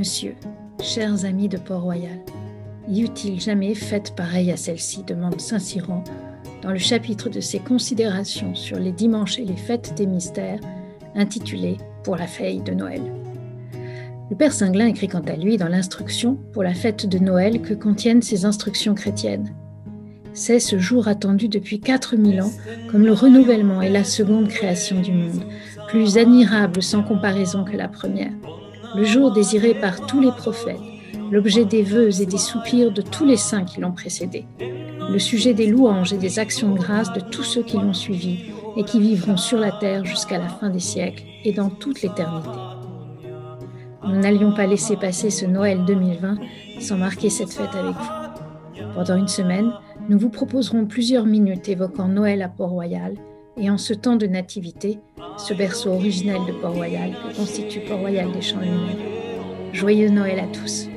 Monsieur, chers amis de Port-Royal, y eut-il jamais fête pareille à celle-ci, demande Saint-Cyran dans le chapitre de ses considérations sur les dimanches et les fêtes des mystères, intitulé « Pour la veille de Noël ». Le Père Singlin écrit quant à lui dans l'instruction pour la fête de Noël que contiennent ces instructions chrétiennes. C'est ce jour attendu depuis 4000 ans comme le renouvellement et la seconde création du monde, plus admirable sans comparaison que la première. Le jour désiré par tous les prophètes, l'objet des vœux et des soupirs de tous les saints qui l'ont précédé, le sujet des louanges et des actions de grâce de tous ceux qui l'ont suivi et qui vivront sur la terre jusqu'à la fin des siècles et dans toute l'éternité. Nous n'allions pas laisser passer ce Noël 2020 sans marquer cette fête avec vous. Pendant une semaine, nous vous proposerons plusieurs minutes évoquant Noël à Port-Royal et en ce temps de nativité, ce berceau originel de Port-Royal que constitue Port-Royal des Champs-Lumières. Joyeux Noël à tous!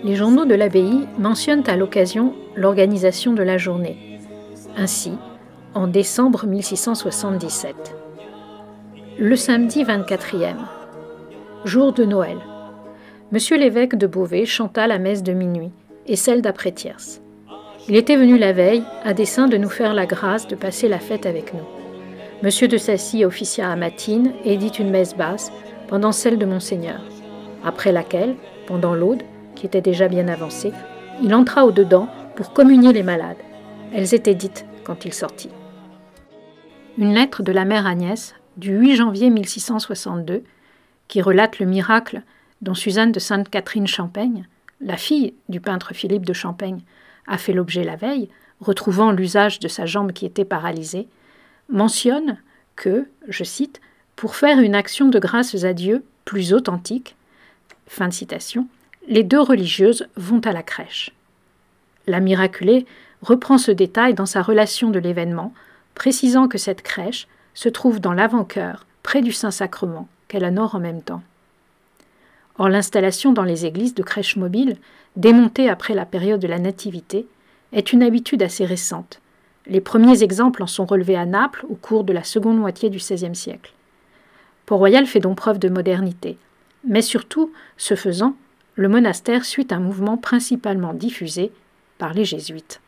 Les journaux de l'abbaye mentionnent à l'occasion l'organisation de la journée. Ainsi, en décembre 1677. Le samedi 24e, jour de Noël, Monsieur l'évêque de Beauvais chanta la messe de minuit et celle d'après-tierce. Il était venu la veille à dessein de nous faire la grâce de passer la fête avec nous. Monsieur de Sacy officia à matine et dit une messe basse pendant celle de Monseigneur, après laquelle, pendant l'aude, qui était déjà bien avancée, il entra au-dedans pour communier les malades. Elles étaient dites quand il sortit. Une lettre de la mère Agnès du 8 janvier 1662, qui relate le miracle dont Suzanne de Sainte-Catherine-Champaigne, la fille du peintre Philippe de Champaigne, a fait l'objet la veille, retrouvant l'usage de sa jambe qui était paralysée, mentionne que, je cite, « pour faire une action de grâces à Dieu plus authentique », fin de citation, les deux religieuses vont à la crèche. La miraculée reprend ce détail dans sa relation de l'événement, précisant que cette crèche se trouve dans l'avant-chœur, près du Saint-Sacrement, qu'elle honore en même temps. Or, l'installation dans les églises de crèches mobiles, démontées après la période de la Nativité, est une habitude assez récente. Les premiers exemples en sont relevés à Naples au cours de la seconde moitié du XVIe siècle. Port-Royal fait donc preuve de modernité, mais surtout, ce faisant, le monastère suit un mouvement principalement diffusé par les jésuites.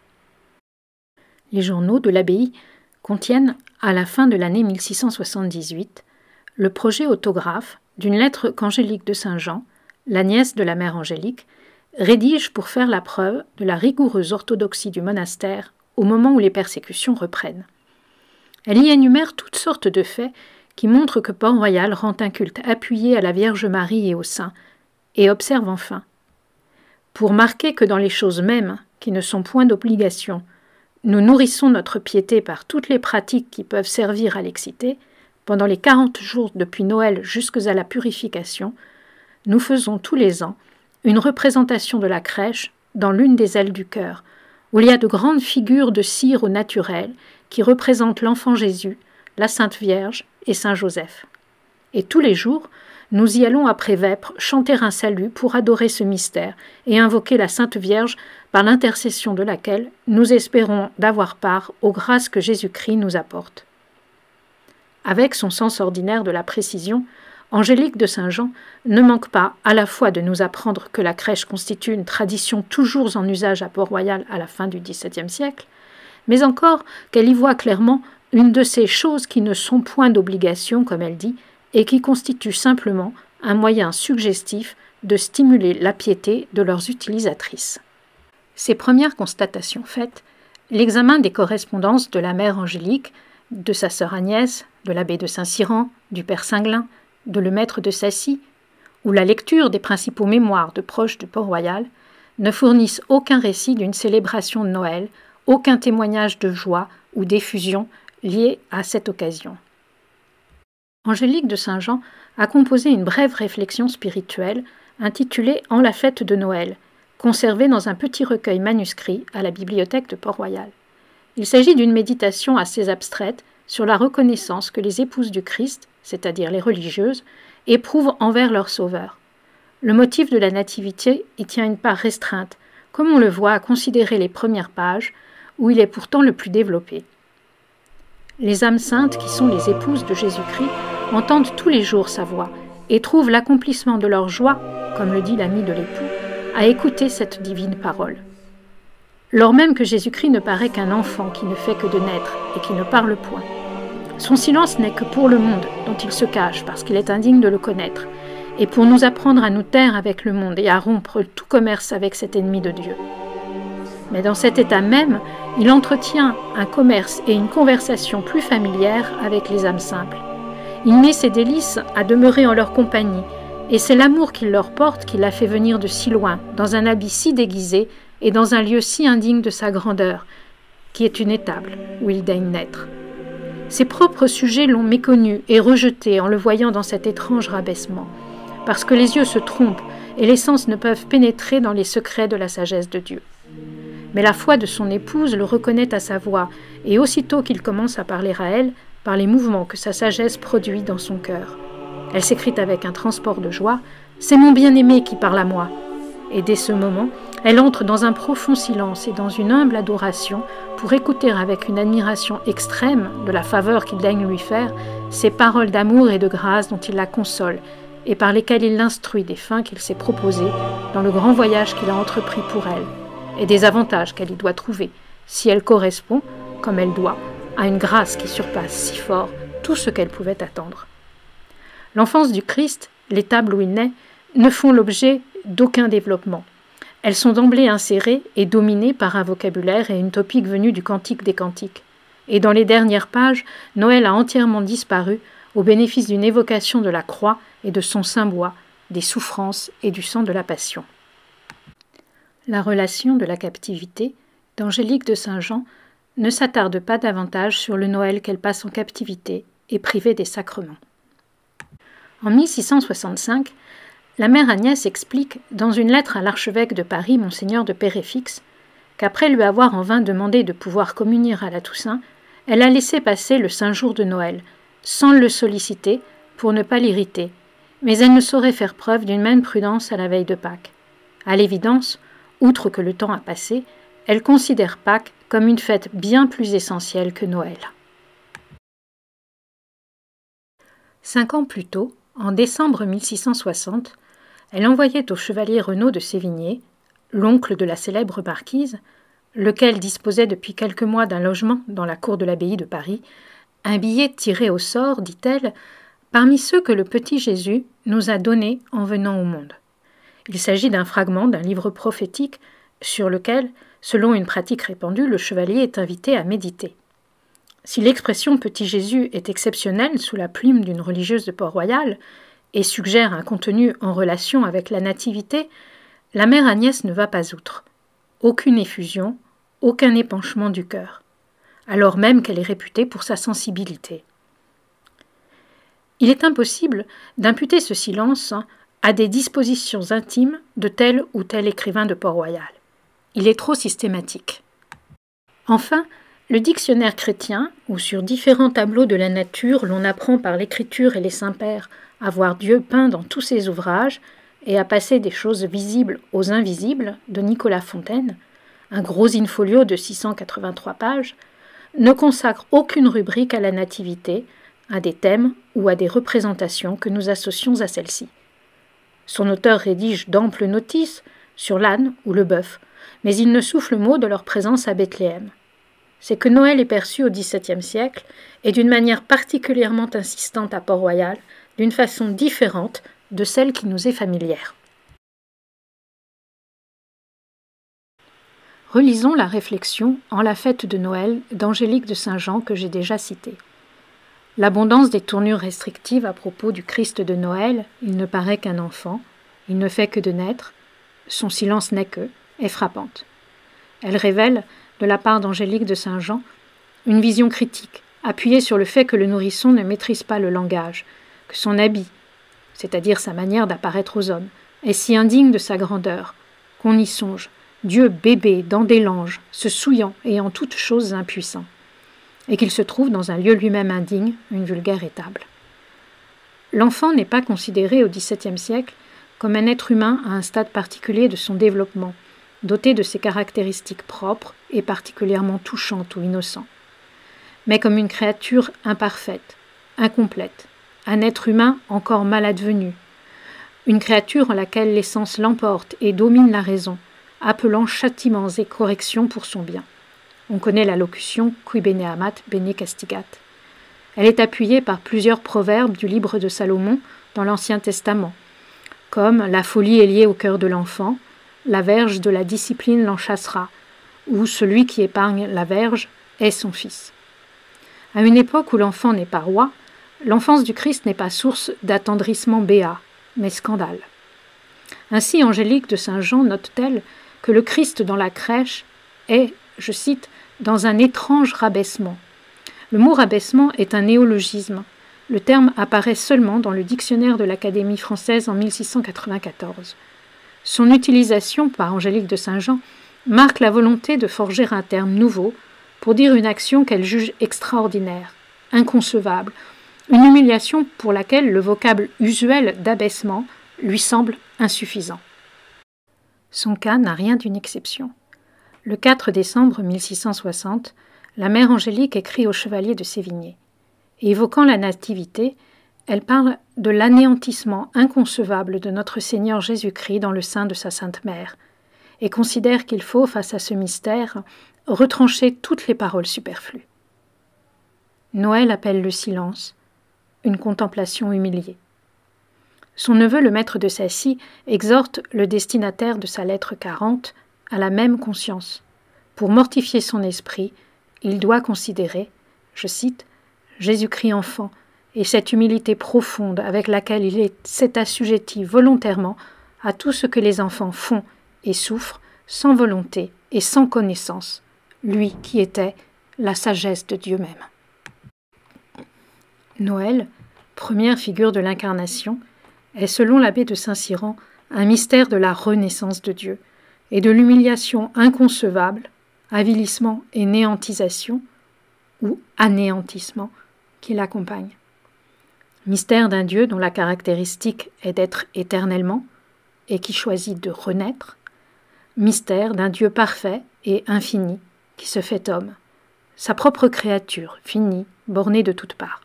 Les journaux de l'abbaye contiennent, à la fin de l'année 1678, le projet autographe d'une lettre qu'Angélique de Saint-Jean, la nièce de la mère Angélique, rédige pour faire la preuve de la rigoureuse orthodoxie du monastère au moment où les persécutions reprennent. Elle y énumère toutes sortes de faits qui montrent que Port-Royal rend un culte appuyé à la Vierge Marie et aux saints, et observe enfin « Pour marquer que dans les choses mêmes, qui ne sont point d'obligation, nous nourrissons notre piété par toutes les pratiques qui peuvent servir à l'exciter, pendant les 40 jours depuis Noël jusqu'à la purification, nous faisons tous les ans une représentation de la crèche dans l'une des ailes du chœur, où il y a de grandes figures de cire au naturel qui représentent l'enfant Jésus, la Sainte Vierge et Saint Joseph. Et tous les jours, nous y allons après vêpres chanter un salut pour adorer ce mystère et invoquer la Sainte Vierge par l'intercession de laquelle nous espérons d'avoir part aux grâces que Jésus-Christ nous apporte. » Avec son sens ordinaire de la précision, Angélique de Saint-Jean ne manque pas à la fois de nous apprendre que la crèche constitue une tradition toujours en usage à Port-Royal à la fin du XVIIe siècle, mais encore qu'elle y voit clairement une de ces choses qui ne sont point d'obligation, comme elle dit, et qui constituent simplement un moyen suggestif de stimuler la piété de leurs utilisatrices. Ces premières constatations faites, l'examen des correspondances de la mère Angélique, de sa sœur Agnès, de l'abbé de Saint-Cyran, du père Singlin, de le maître de Sacy, ou la lecture des principaux mémoires de proches de Port-Royal, ne fournissent aucun récit d'une célébration de Noël, aucun témoignage de joie ou d'effusion lié à cette occasion. Angélique de Saint-Jean a composé une brève réflexion spirituelle intitulée « En la fête de Noël », conservée dans un petit recueil manuscrit à la bibliothèque de Port-Royal. Il s'agit d'une méditation assez abstraite sur la reconnaissance que les épouses du Christ, c'est-à-dire les religieuses, éprouvent envers leur Sauveur. Le motif de la nativité y tient une part restreinte, comme on le voit à considérer les premières pages, où il est pourtant le plus développé. Les âmes saintes, qui sont les épouses de Jésus-Christ, entendent tous les jours sa voix et trouvent l'accomplissement de leur joie, comme le dit l'ami de l'époux, à écouter cette divine parole. Lors même que Jésus-Christ ne paraît qu'un enfant qui ne fait que de naître et qui ne parle point. Son silence n'est que pour le monde dont il se cache parce qu'il est indigne de le connaître, et pour nous apprendre à nous taire avec le monde et à rompre tout commerce avec cet ennemi de Dieu. Mais dans cet état même, il entretient un commerce et une conversation plus familière avec les âmes simples. Il met ses délices à demeurer en leur compagnie, et c'est l'amour qu'il leur porte qui l'a fait venir de si loin, dans un habit si déguisé et dans un lieu si indigne de sa grandeur, qui est une étable où il daigne naître. Ses propres sujets l'ont méconnu et rejeté en le voyant dans cet étrange rabaissement, parce que les yeux se trompent et les sens ne peuvent pénétrer dans les secrets de la sagesse de Dieu. Mais la foi de son épouse le reconnaît à sa voix, et aussitôt qu'il commence à parler à elle, par les mouvements que sa sagesse produit dans son cœur. Elle s'écrie avec un transport de joie « C'est mon bien-aimé qui parle à moi !» Et dès ce moment, elle entre dans un profond silence et dans une humble adoration pour écouter avec une admiration extrême de la faveur qu'il daigne lui faire ces paroles d'amour et de grâce dont il la console et par lesquelles il l'instruit des fins qu'il s'est proposées dans le grand voyage qu'il a entrepris pour elle et des avantages qu'elle y doit trouver si elle correspond, comme elle doit, à une grâce qui surpasse si fort tout ce qu'elle pouvait attendre. L'enfance du Christ, l'étable où il naît, ne font l'objet d'aucun développement. Elles sont d'emblée insérées et dominées par un vocabulaire et une topique venue du Cantique des Cantiques. Et dans les dernières pages, Noël a entièrement disparu au bénéfice d'une évocation de la croix et de son saint bois, des souffrances et du sang de la Passion. La relation de la captivité d'Angélique de Saint-Jean ne s'attarde pas davantage sur le Noël qu'elle passe en captivité et privée des sacrements. En 1665, la mère Agnès explique, dans une lettre à l'archevêque de Paris, Monseigneur de Péréfixe, qu'après lui avoir en vain demandé de pouvoir communier à la Toussaint, elle a laissé passer le saint jour de Noël, sans le solliciter, pour ne pas l'irriter, mais elle ne saurait faire preuve d'une même prudence à la veille de Pâques. À l'évidence, outre que le temps a passé, elle considère Pâques comme une fête bien plus essentielle que Noël. 5 ans plus tôt, en décembre 1660, elle envoyait au chevalier Renaud de Sévigné, l'oncle de la célèbre marquise, lequel disposait depuis quelques mois d'un logement dans la cour de l'abbaye de Paris, un billet tiré au sort, dit-elle, parmi ceux que le petit Jésus nous a donnés en venant au monde. Il s'agit d'un fragment d'un livre prophétique sur lequel, selon une pratique répandue, le chevalier est invité à méditer. Si l'expression « petit Jésus » est exceptionnelle sous la plume d'une religieuse de Port-Royal et suggère un contenu en relation avec la nativité, la mère Agnès ne va pas outre. Aucune effusion, aucun épanchement du cœur, alors même qu'elle est réputée pour sa sensibilité. Il est impossible d'imputer ce silence à des dispositions intimes de tel ou tel écrivain de Port-Royal. Il est trop systématique. Enfin, le dictionnaire chrétien, où sur différents tableaux de la nature l'on apprend par l'écriture et les saints-pères à voir Dieu peint dans tous ses ouvrages et à passer des choses visibles aux invisibles, de Nicolas Fontaine, un gros in-folio de 683 pages, ne consacre aucune rubrique à la nativité, à des thèmes ou à des représentations que nous associons à celle-ci. Son auteur rédige d'amples notices sur l'âne ou le bœuf, mais il ne souffle mot de leur présence à Bethléem. C'est que Noël est perçu au XVIIe siècle, et d'une manière particulièrement insistante à Port-Royal, d'une façon différente de celle qui nous est familière. Relisons la réflexion en la fête de Noël d'Angélique de Saint-Jean que j'ai déjà citée. L'abondance des tournures restrictives à propos du Christ de Noël, il ne paraît qu'un enfant, il ne fait que de naître, son silence n'est que, est frappante. Elle révèle, de la part d'Angélique de Saint-Jean, une vision critique, appuyée sur le fait que le nourrisson ne maîtrise pas le langage, que son habit, c'est-à-dire sa manière d'apparaître aux hommes, est si indigne de sa grandeur, qu'on y songe, Dieu bébé dans des langes, se souillant et en toutes choses impuissant, et qu'il se trouve dans un lieu lui-même indigne, une vulgaire étable. L'enfant n'est pas considéré au XVIIe siècle comme un être humain à un stade particulier de son développement, doté de ses caractéristiques propres et particulièrement touchantes ou innocentes, mais comme une créature imparfaite, incomplète, un être humain encore mal advenu, une créature en laquelle l'essence l'emporte et domine la raison, appelant châtiments et corrections pour son bien. On connaît la locution « qui bene amat, bene castigat ». Elle est appuyée par plusieurs proverbes du livre de Salomon dans l'Ancien Testament, comme « la folie est liée au cœur de l'enfant »,« la verge de la discipline l'enchassera » ou « celui qui épargne la verge est son fils ». À une époque où l'enfant n'est pas roi, l'enfance du Christ n'est pas source d'attendrissement béat, mais scandale. Ainsi, Angélique de Saint-Jean note-t-elle que le Christ dans la crèche est, je cite, « dans un étrange rabaissement ». Le mot rabaissement est un néologisme. Le terme apparaît seulement dans le dictionnaire de l'Académie française en 1694. Son utilisation par Angélique de Saint-Jean marque la volonté de forger un terme nouveau pour dire une action qu'elle juge extraordinaire, inconcevable, une humiliation pour laquelle le vocable usuel d'abaissement lui semble insuffisant. Son cas n'a rien d'une exception. Le 4 décembre 1660, la mère Angélique écrit au chevalier de Sévigné. Et évoquant la nativité, elle parle de l'anéantissement inconcevable de notre Seigneur Jésus-Christ dans le sein de sa Sainte Mère, et considère qu'il faut, face à ce mystère, retrancher toutes les paroles superflues. Noël appelle le silence, une contemplation humiliée. Son neveu, le maître de Sacy, exhorte le destinataire de sa lettre 40 à la même conscience. Pour mortifier son esprit, il doit considérer, je cite, « Jésus-Christ enfant et cette humilité profonde avec laquelle il s'est assujetti volontairement à tout ce que les enfants font et souffrent sans volonté et sans connaissance, lui qui était la sagesse de Dieu même. » Noël, première figure de l'incarnation, est selon l'abbé de Saint-Cyran un mystère de la renaissance de Dieu et de l'humiliation inconcevable, avilissement et néantisation, ou anéantissement, qui l'accompagne. Mystère d'un Dieu dont la caractéristique est d'être éternellement et qui choisit de renaître. Mystère d'un Dieu parfait et infini qui se fait homme, sa propre créature, finie, bornée de toutes parts.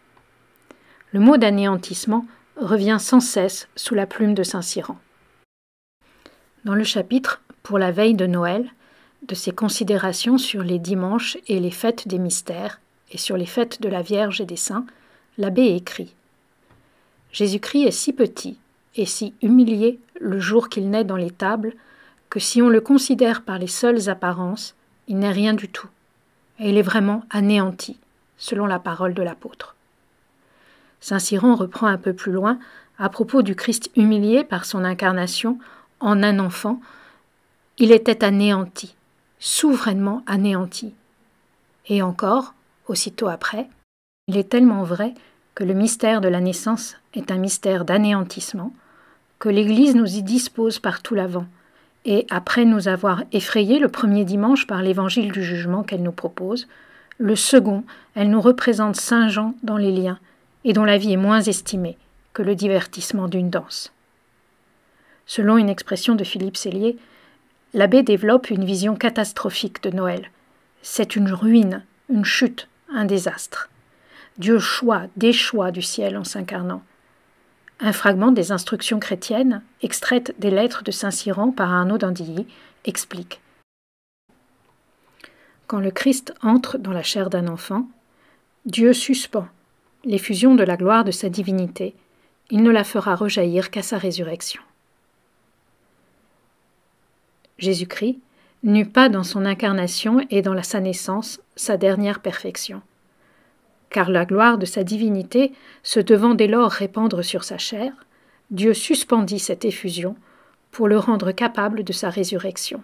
Le mot d'anéantissement revient sans cesse sous la plume de Saint-Cyran. Dans le chapitre « Pour la veille de Noël », de ses considérations sur les dimanches et les fêtes des mystères, et sur les fêtes de la Vierge et des saints, l'abbé écrit « Jésus-Christ est si petit et si humilié le jour qu'il naît dans les tables que si on le considère par les seules apparences, il n'est rien du tout, et il est vraiment anéanti, selon la parole de l'apôtre. » Saint-Cyran reprend un peu plus loin, à propos du Christ humilié par son incarnation en un enfant, il était anéanti, souverainement anéanti. Et encore, aussitôt après, il est tellement vrai que le mystère de la naissance est un mystère d'anéantissement, que l'Église nous y dispose par tout l'avant, et après nous avoir effrayés le premier dimanche par l'évangile du jugement qu'elle nous propose, le second, elle nous représente Saint Jean dans les liens, et dont la vie est moins estimée que le divertissement d'une danse. Selon une expression de Philippe Sellier, l'abbé développe une vision catastrophique de Noël. C'est une ruine, une chute, un désastre. Dieu déchoit du ciel en s'incarnant. Un fragment des instructions chrétiennes, extraite des lettres de Saint-Cyran par Arnaud d'Andilly, explique. Quand le Christ entre dans la chair d'un enfant, Dieu suspend l'effusion de la gloire de sa divinité. Il ne la fera rejaillir qu'à sa résurrection. Jésus-Christ n'eut pas dans son incarnation et dans sa naissance sa dernière perfection. Car la gloire de sa divinité se devant dès lors répandre sur sa chair, Dieu suspendit cette effusion pour le rendre capable de sa résurrection.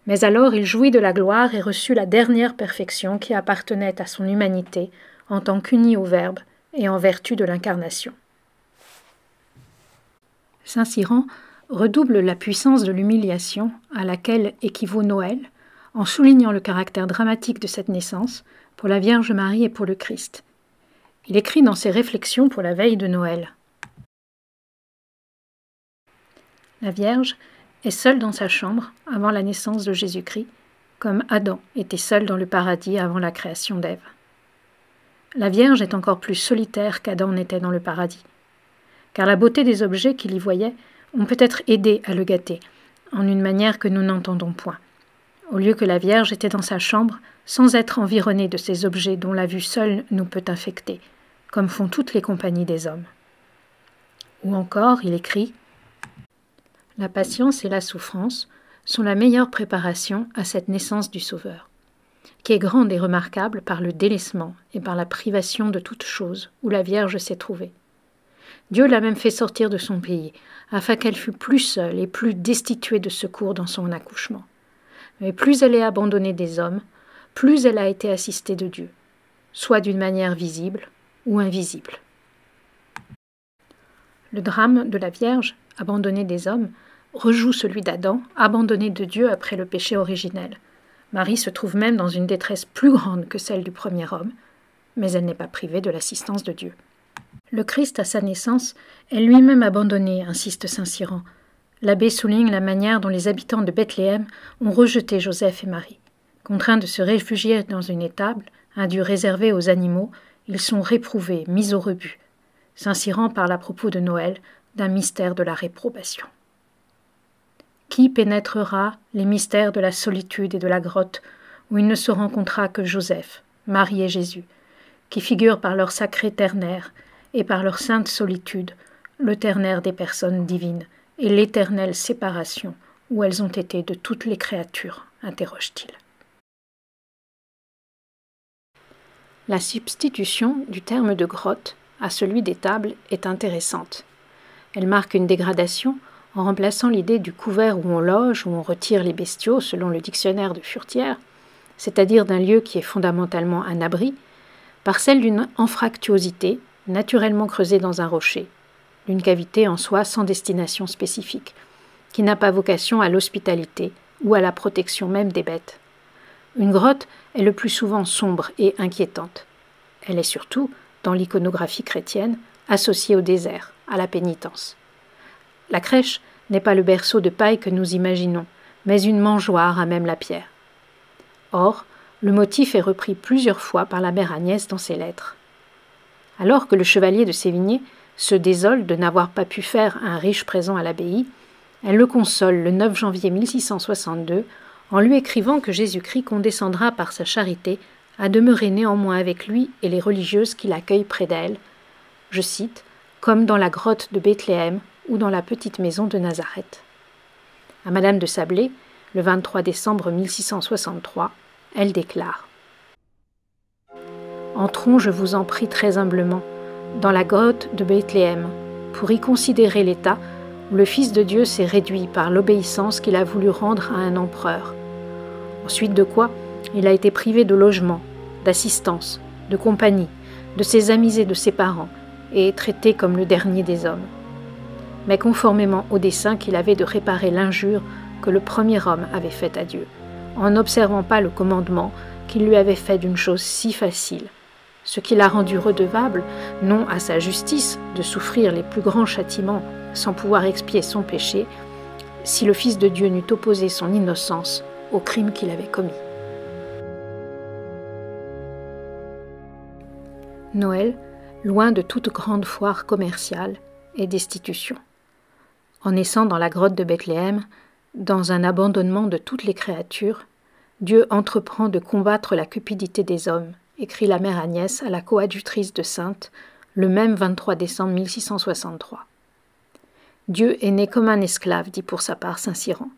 Mais alors il jouit de la gloire et reçut la dernière perfection qui appartenait à son humanité en tant qu'uni au Verbe et en vertu de l'incarnation. Saint-Cyran redouble la puissance de l'humiliation à laquelle équivaut Noël, en soulignant le caractère dramatique de cette naissance pour la Vierge Marie et pour le Christ. Il écrit dans ses réflexions pour la veille de Noël. La Vierge est seul dans sa chambre avant la naissance de Jésus-Christ, comme Adam était seul dans le paradis avant la création d'Ève. La Vierge est encore plus solitaire qu'Adam n'était dans le paradis, car la beauté des objets qu'il y voyait ont peut-être aidé à le gâter, en une manière que nous n'entendons point, au lieu que la Vierge était dans sa chambre sans être environnée de ces objets dont la vue seule nous peut infecter, comme font toutes les compagnies des hommes. Ou encore, il écrit « La patience et la souffrance sont la meilleure préparation à cette naissance du Sauveur, qui est grande et remarquable par le délaissement et par la privation de toute chose où la Vierge s'est trouvée. Dieu l'a même fait sortir de son pays, afin qu'elle fût plus seule et plus destituée de secours dans son accouchement. Mais plus elle est abandonnée des hommes, plus elle a été assistée de Dieu, soit d'une manière visible ou invisible. » Le drame de la Vierge, abandonnée des hommes, rejoue celui d'Adam, abandonné de Dieu après le péché originel. Marie se trouve même dans une détresse plus grande que celle du premier homme, mais elle n'est pas privée de l'assistance de Dieu. Le Christ, à sa naissance, est lui-même abandonné, insiste saint Cyran. L'abbé souligne la manière dont les habitants de Bethléem ont rejeté Joseph et Marie. Contraints de se réfugier dans une étable, un lieu réservé aux animaux, ils sont réprouvés, mis au rebut. Saint Cyran parle à propos de Noël d'un mystère de la réprobation. Qui pénétrera les mystères de la solitude et de la grotte, où il ne se rencontra que Joseph, Marie et Jésus, qui figurent par leur sacré ternaire et par leur sainte solitude, le ternaire des personnes divines et l'éternelle séparation où elles ont été de toutes les créatures, interroge-t-il. La substitution du terme de grotte à celui d'étable est intéressante. Elle marque une dégradation en remplaçant l'idée du couvert où on loge, où on retire les bestiaux, selon le dictionnaire de Furetière, c'est-à-dire d'un lieu qui est fondamentalement un abri, par celle d'une anfractuosité, naturellement creusée dans un rocher, d'une cavité en soi sans destination spécifique, qui n'a pas vocation à l'hospitalité ou à la protection même des bêtes. Une grotte est le plus souvent sombre et inquiétante. Elle est surtout, dans l'iconographie chrétienne, associée au désert, à la pénitence. La crèche n'est pas le berceau de paille que nous imaginons, mais une mangeoire à même la pierre. Or, le motif est repris plusieurs fois par la mère Agnès dans ses lettres. Alors que le chevalier de Sévigné se désole de n'avoir pas pu faire un riche présent à l'abbaye, elle le console le 9 janvier 1662 en lui écrivant que Jésus-Christ condescendra par sa charité à demeurer néanmoins avec lui et les religieuses qui l'accueillent près d'elle, je cite, « comme dans la grotte de Bethléem ou dans la petite maison de Nazareth ». À Madame de Sablé, le 23 décembre 1663, elle déclare « Entrons, je vous en prie très humblement, dans la grotte de Bethléem, pour y considérer l'état où le Fils de Dieu s'est réduit par l'obéissance qu'il a voulu rendre à un empereur. Ensuite de quoi, il a été privé de logement, d'assistance, de compagnie, de ses amis et de ses parents, et traité comme le dernier des hommes. Mais conformément au dessein qu'il avait de réparer l'injure que le premier homme avait faite à Dieu, en n'observant pas le commandement qu'il lui avait fait d'une chose si facile, ce qui l'a rendu redevable, non à sa justice, de souffrir les plus grands châtiments sans pouvoir expier son péché, si le Fils de Dieu n'eût opposé son innocence au crime qu'il avait commis. Noël, loin de toute grande foire commerciale et destitution. En naissant dans la grotte de Bethléem, dans un abandonnement de toutes les créatures, Dieu entreprend de combattre la cupidité des hommes, écrit la mère Agnès à la coadjutrice de Sainte, le même 23 décembre 1663. Dieu est né comme un esclave, dit pour sa part saint Cyran.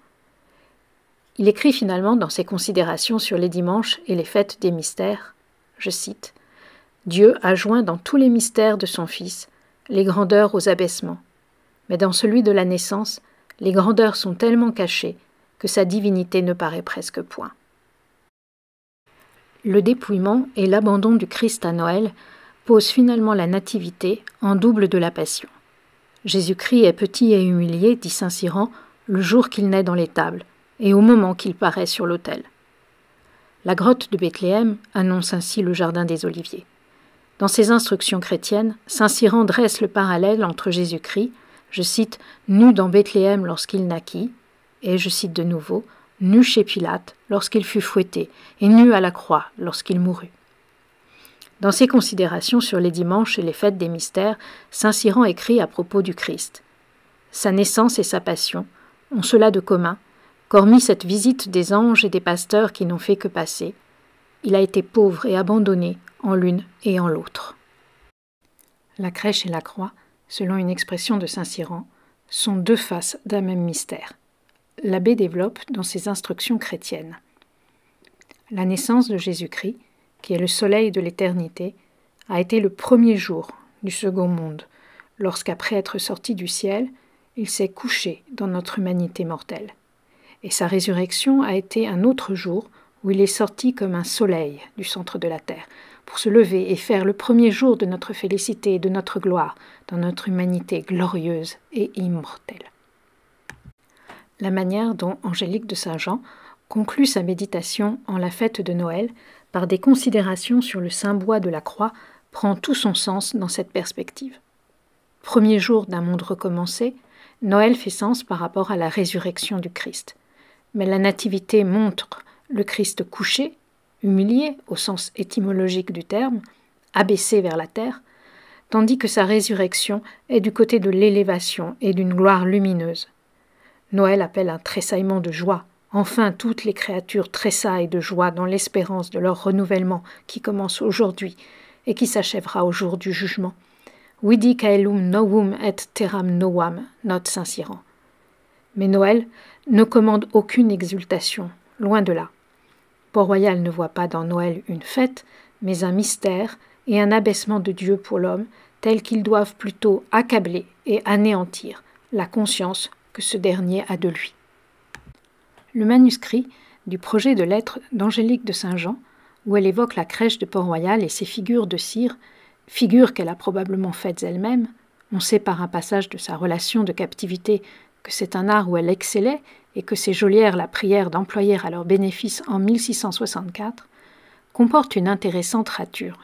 Il écrit finalement dans ses considérations sur les dimanches et les fêtes des mystères, je cite, « Dieu a joint dans tous les mystères de son Fils les grandeurs aux abaissements, mais dans celui de la naissance, les grandeurs sont tellement cachées que sa divinité ne paraît presque point. » Le dépouillement et l'abandon du Christ à Noël posent finalement la nativité en double de la passion. Jésus-Christ est petit et humilié, dit saint Cyran, le jour qu'il naît dans l'étable et au moment qu'il paraît sur l'autel. La grotte de Bethléem annonce ainsi le jardin des Oliviers. Dans ses instructions chrétiennes, saint Cyran dresse le parallèle entre Jésus-Christ, je cite, « nu dans Bethléem lorsqu'il naquit », et, je cite de nouveau, « nu chez Pilate lorsqu'il fut fouetté et nu à la croix lorsqu'il mourut ». Dans ses considérations sur les dimanches et les fêtes des mystères, saint Cyran écrit à propos du Christ. Sa naissance et sa passion ont cela de commun, qu'hormis cette visite des anges et des pasteurs qui n'ont fait que passer, il a été pauvre et abandonné en l'une et en l'autre. La crèche et la croix, selon une expression de saint Cyran, sont deux faces d'un même mystère. L'abbé développe dans ses instructions chrétiennes. La naissance de Jésus-Christ, qui est le soleil de l'éternité, a été le premier jour du second monde, lorsqu'après être sorti du ciel, il s'est couché dans notre humanité mortelle. Et sa résurrection a été un autre jour où il est sorti comme un soleil du centre de la terre, pour se lever et faire le premier jour de notre félicité et de notre gloire dans notre humanité glorieuse et immortelle. La manière dont Angélique de Saint-Jean conclut sa méditation en la fête de Noël par des considérations sur le saint bois de la croix prend tout son sens dans cette perspective. Premier jour d'un monde recommencé, Noël fait sens par rapport à la résurrection du Christ. Mais la nativité montre le Christ couché, humilié au sens étymologique du terme, abaissé vers la terre, tandis que sa résurrection est du côté de l'élévation et d'une gloire lumineuse. Noël appelle un tressaillement de joie. Enfin, toutes les créatures tressaillent de joie dans l'espérance de leur renouvellement qui commence aujourd'hui et qui s'achèvera au jour du jugement. Vidi caelum novum et terram novam, note saint Cyran. Mais Noël ne commande aucune exultation, loin de là. Port-Royal ne voit pas dans Noël une fête, mais un mystère et un abaissement de Dieu pour l'homme, tels qu'ils doivent plutôt accabler et anéantir la conscience que ce dernier a de lui. Le manuscrit du projet de lettre d'Angélique de Saint-Jean, où elle évoque la crèche de Port-Royal et ses figures de cire, figures qu'elle a probablement faites elle-même, on sait par un passage de sa relation de captivité que c'est un art où elle excellait et que ses geôlières la prièrent d'employer à leur bénéfice en 1664, comporte une intéressante rature.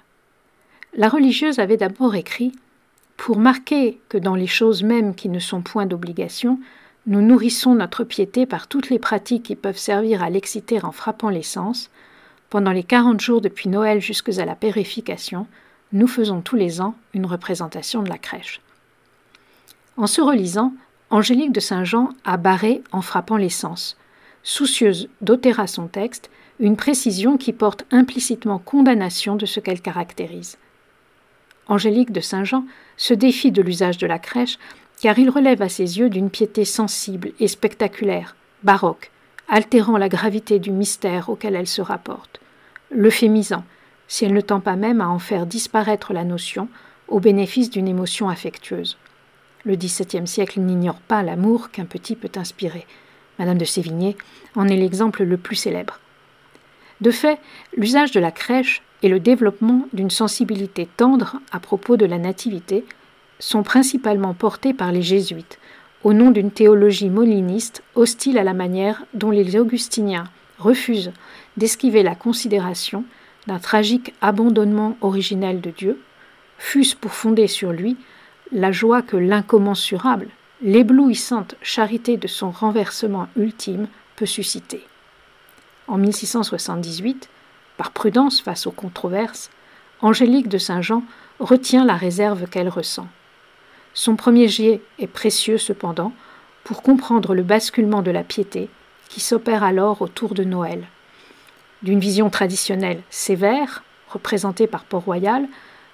La religieuse avait d'abord écrit « Pour marquer que dans les choses mêmes qui ne sont point d'obligation, nous nourrissons notre piété par toutes les pratiques qui peuvent servir à l'exciter en frappant les sens. Pendant les 40 jours depuis Noël jusqu'à la pérification, nous faisons tous les ans une représentation de la crèche. » En se relisant, Angélique de Saint-Jean a barré en frappant les sens, soucieuse d'ôter à son texte une précision qui porte implicitement condamnation de ce qu'elle caractérise. Angélique de Saint-Jean se défie de l'usage de la crèche car il relève à ses yeux d'une piété sensible et spectaculaire, baroque, altérant la gravité du mystère auquel elle se rapporte, l'euphémisant, si elle ne tend pas même à en faire disparaître la notion au bénéfice d'une émotion affectueuse. Le XVIIe siècle n'ignore pas l'amour qu'un petit peut inspirer. Madame de Sévigné en est l'exemple le plus célèbre. De fait, l'usage de la crèche et le développement d'une sensibilité tendre à propos de la nativité sont principalement portés par les jésuites, au nom d'une théologie moliniste hostile à la manière dont les augustiniens refusent d'esquiver la considération d'un tragique abandonnement originel de Dieu, fût-ce pour fonder sur lui la joie que l'incommensurable, l'éblouissante charité de son renversement ultime peut susciter. En 1678, par prudence face aux controverses, Angélique de Saint-Jean retient la réserve qu'elle ressent. Son premier jet est précieux cependant pour comprendre le basculement de la piété qui s'opère alors autour de Noël. D'une vision traditionnelle sévère, représentée par Port-Royal,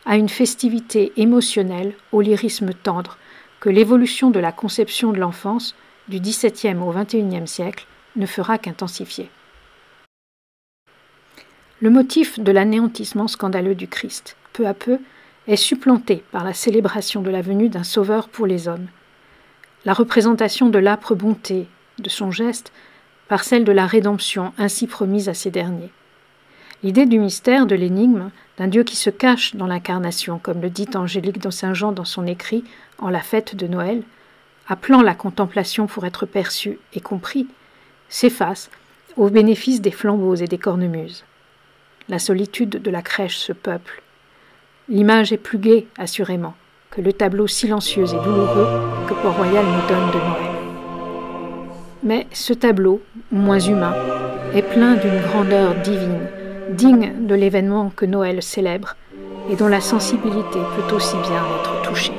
à une festivité émotionnelle au lyrisme tendre que l'évolution de la conception de l'enfance du XVIIe au XXIe siècle ne fera qu'intensifier. Le motif de l'anéantissement scandaleux du Christ, peu à peu, est supplanté par la célébration de la venue d'un sauveur pour les hommes. La représentation de l'âpre bonté de son geste par celle de la rédemption ainsi promise à ces derniers. L'idée du mystère, de l'énigme, d'un Dieu qui se cache dans l'incarnation, comme le dit Angélique de Saint-Jean dans son écrit en la fête de Noël, appelant la contemplation pour être perçue et compris, s'efface au bénéfice des flambeaux et des cornemuses. La solitude de la crèche se peuple. L'image est plus gaie, assurément, que le tableau silencieux et douloureux que Port-Royal nous donne de Noël. Mais ce tableau, moins humain, est plein d'une grandeur divine, digne de l'événement que Noël célèbre et dont la sensibilité peut aussi bien être touchée.